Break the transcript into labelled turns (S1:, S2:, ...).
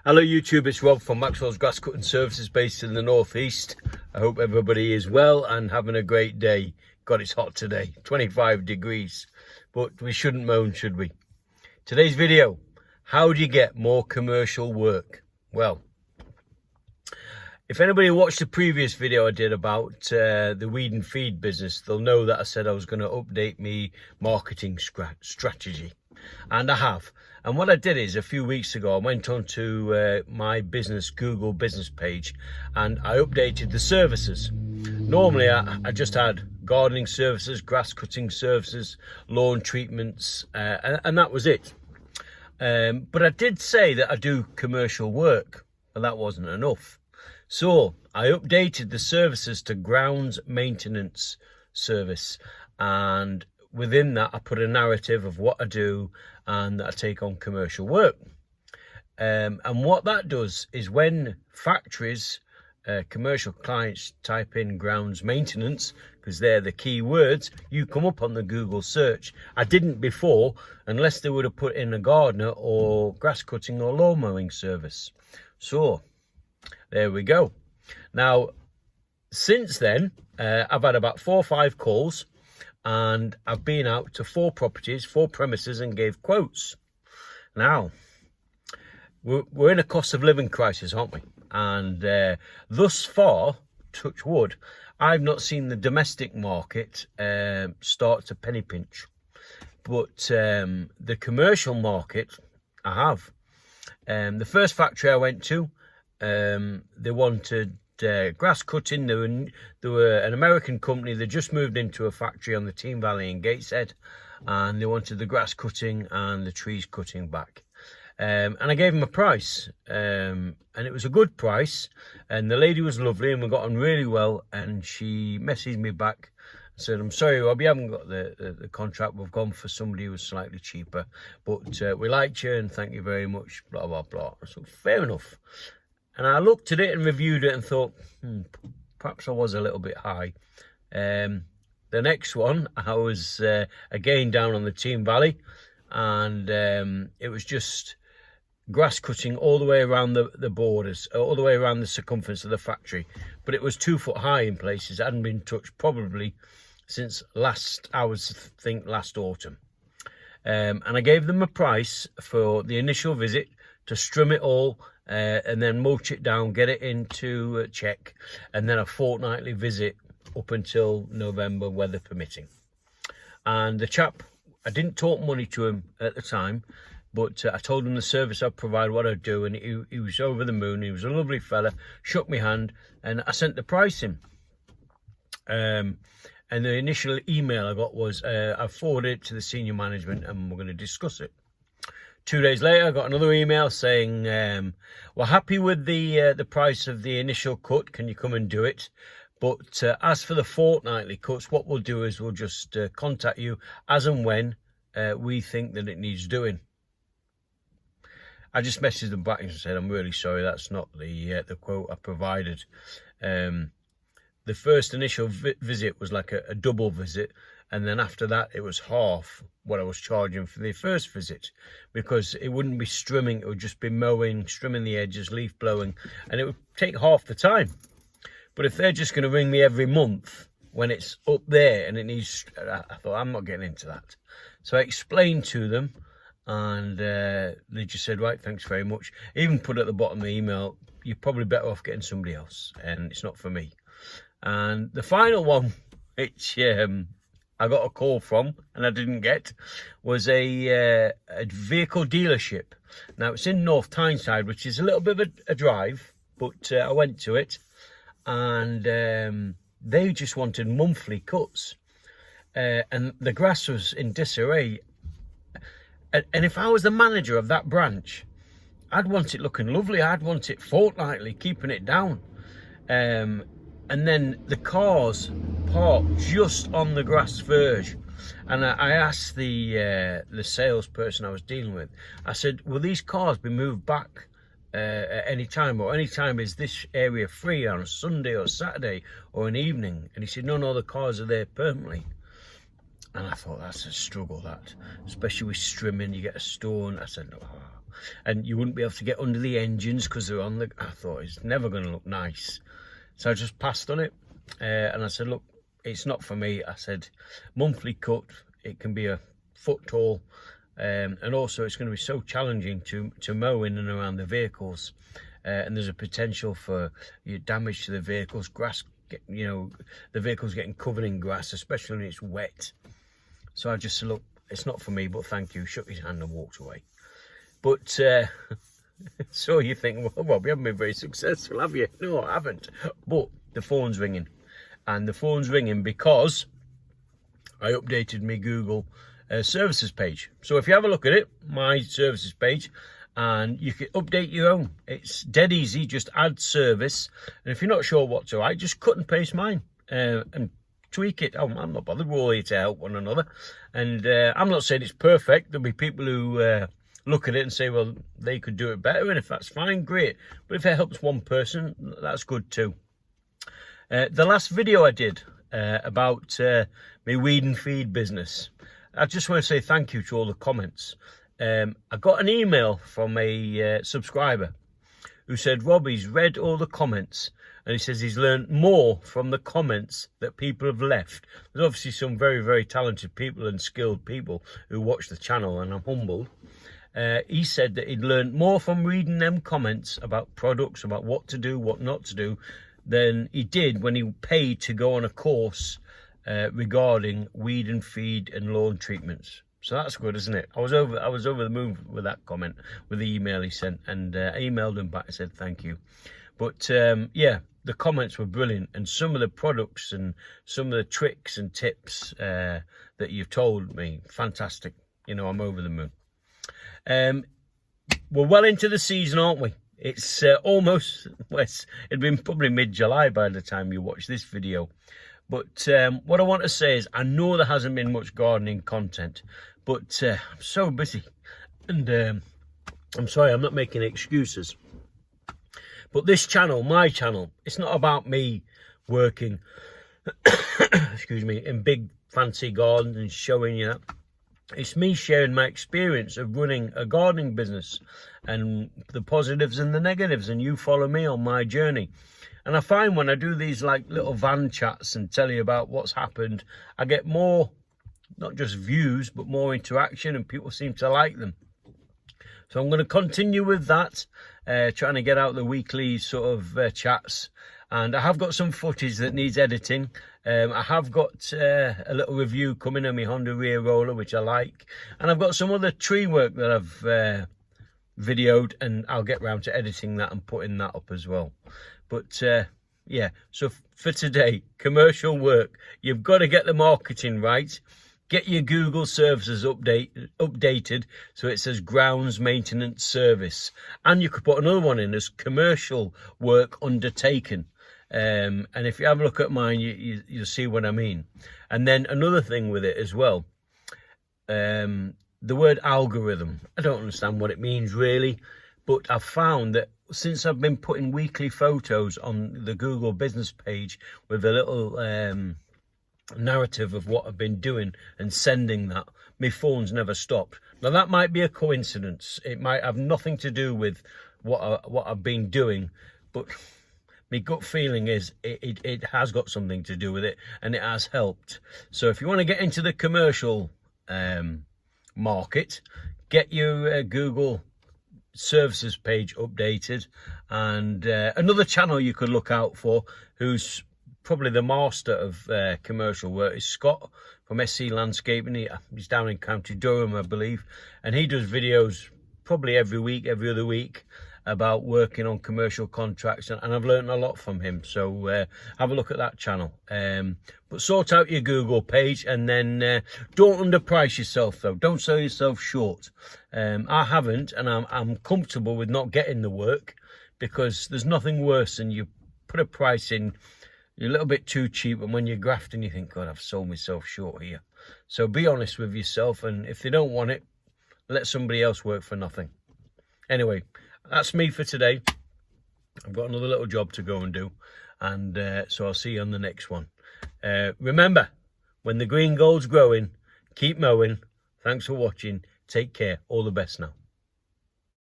S1: Hello YouTube, it's Rob from Maxwells Grass Cutting Services based in the northeast. I hope everybody is well and having a great day. God, it's hot today, 25 degrees, but we shouldn't moan, should we? Today's video, how do you get more commercial work? Well, if anybody watched the previous video I did about the weed and feed business, they'll know that I said I was going to update me marketing strategy. And I have. And what I did is a few weeks ago, I went onto my business Google business page and I updated the services. Normally I just had gardening services, grass cutting services, lawn treatments, and that was it. But I did say that I do commercial work, and that wasn't enough. So I updated the services to grounds maintenance service, and within that I put a narrative of what I do and that I take on commercial work. And what that does is when factories, commercial clients type in grounds maintenance, because they're the key words, you come up on the Google search. I didn't before, unless they would have put in a gardener or grass cutting or lawn mowing service. So there we go. Now, since then, I've had about 4 or 5 calls, and I've been out to 4 properties, 4 premises, and gave quotes. Now, we're in a cost of living crisis, aren't we? And thus far, touch wood, I've not seen the domestic market start to penny pinch. But the commercial market, I have. The first factory I went to, they wanted grass cutting. They were an American company. They just moved into a factory on the Team Valley in Gateshead, and they wanted the grass cutting and the trees cutting back. And I gave them a price, and it was a good price, and the lady was lovely and we got on really well. And she messaged me back and said, "I'm sorry, Rob, you haven't got the contract. We've gone for somebody who was slightly cheaper, but we liked you and thank you very much, blah blah blah." So fair enough. And I looked at it and reviewed it and thought, perhaps I was a little bit high. The next one, I was again down on the Team Valley, and it was just grass cutting all the way around the borders, all the way around the circumference of the factory. But it was 2 foot high in places. It hadn't been touched probably since last autumn. And I gave them a price for the initial visit to strum it all, and then mulch it down, get it into check, and then a fortnightly visit up until November, weather permitting. And the chap, I didn't talk money to him at the time, but I told him the service I'd provide, what I'd do, and he was over the moon. He was a lovely fella, shook my hand, and I sent the price in. And the initial email I got was, I forwarded it to the senior management and we're going to discuss it. 2 days later, I got another email saying, we're happy with the price of the initial cut. Can you come and do it? But as for the fortnightly cuts, what we'll do is we'll just contact you as and when we think that it needs doing. I just messaged them back and said, I'm really sorry, that's not the quote I provided. The first initial visit was like a double visit, and then after that it was half what I was charging for the first visit, because it wouldn't be strimming, it would just be mowing, trimming the edges, leaf blowing, and it would take half the time. But if they're just going to ring me every month when it's up there and it needs, I thought, I'm not getting into that. So I explained to them, and they just said, right, thanks very much. I even put at the bottom of the email, you're probably better off getting somebody else, and it's not for me. And the final one, which I got a call from and I didn't get, was a vehicle dealership. Now, it's in North Tyneside, which is a little bit of a drive, but I went to it, and they just wanted monthly cuts, and the grass was in disarray. And if I was the manager of that branch, I'd want it looking lovely. I'd want it fortnightly, keeping it down. And then the cars parked just on the grass verge. And I asked the salesperson I was dealing with, I said, will these cars be moved back at any time, or any time is this area free on a Sunday or Saturday or an evening? And he said, no, the cars are there permanently. And I thought, that's a struggle, that, especially with strimming, you get a stone. I said, oh. and you wouldn't be able to get under the engines because they're on the. I thought it's never going to look nice, so I just passed on it, and I said, look, it's not for me. I said, monthly cut, it can be a foot tall, and also it's going to be so challenging to mow in and around the vehicles, and there's a potential for damage to the vehicles, grass. The vehicle's getting covered in grass, especially when it's wet. So I just said, look, it's not for me, but thank you. Shook his hand and walked away. But so you think, well, Rob, you haven't been very successful, have you? No, I haven't. But the phone's ringing, and the phone's ringing because I updated my Google services page. So if you have a look at it, my services page, and you can update your own. It's dead easy. Just add service, and if you're not sure what to write, just cut and paste mine and tweak it. I'm not bothered. We're all here to help one another, and I'm not saying it's perfect. There'll be people who look at it and say, well, they could do it better, and if that's fine, great. But if it helps one person, that's good too. The last video I did about my weed and feed business, I just want to say thank you to all the comments. I got an email from a subscriber who said, Rob, he's read all the comments, and he says he's learned more from the comments that people have left. There's obviously some very, very talented people and skilled people who watch the channel, and I'm humbled. He said that he'd learned more from reading them comments about products, about what to do, what not to do, than he did when he paid to go on a course regarding weed and feed and lawn treatments. So that's good, isn't it? I was over the moon with that comment, with the email he sent, and I emailed him back and said thank you. But yeah, the comments were brilliant, and some of the products and some of the tricks and tips that you've told me, fantastic. I'm over the moon. We're well into the season, aren't we? It's almost, it'd been probably mid-July by the time you watch this video. But what I want to say is, I know there hasn't been much gardening content, but I'm so busy, and I'm sorry, I'm not making excuses. But this channel, my channel, it's not about me working, excuse me, in big fancy gardens and showing you that. It's me sharing my experience of running a gardening business and the positives and the negatives, and you follow me on my journey. And I find when I do these like little van chats and tell you about what's happened, I get more, not just views, but more interaction, and people seem to like them. So I'm going to continue with that, trying to get out the weekly sort of chats. And I have got some footage that needs editing. I have got a little review coming on my Honda rear roller, which I like. And I've got some other tree work that I've videoed, and I'll get round to editing that and putting that up as well. But yeah, so for today, commercial work, you've got to get the marketing right. Get your Google services updated so it says grounds maintenance service. And you could put another one in as commercial work undertaken. And if you have a look at mine, you'll see what I mean. And then another thing with it as well, the word algorithm, I don't understand what it means really, but I've found that since I've been putting weekly photos on the Google business page with a little narrative of what I've been doing and sending that, my phone's never stopped. Now that might be a coincidence, it might have nothing to do with what I've been doing, but my gut feeling is it has got something to do with it, and it has helped. So if you want to get into the commercial market, get your Google services page updated. And another channel you could look out for, who's probably the master of commercial work, is Scott from SC Landscaping. He's down in County Durham, I believe, and he does videos probably every week, every other week, about working on commercial contracts, and I've learned a lot from him. So have a look at that channel. But sort out your Google page, and then don't underprice yourself though. Don't sell yourself short. I haven't, and I'm comfortable with not getting the work, because there's nothing worse than you put a price in, you're a little bit too cheap, and when you're grafting you think, God, I've sold myself short here. So be honest with yourself, and if they don't want it, let somebody else work for nothing. Anyway, that's me for today. I've got another little job to go and do, and so I'll see you on the next one. Remember, when the green gold's growing, keep mowing. Thanks for watching. Take care. All the best now.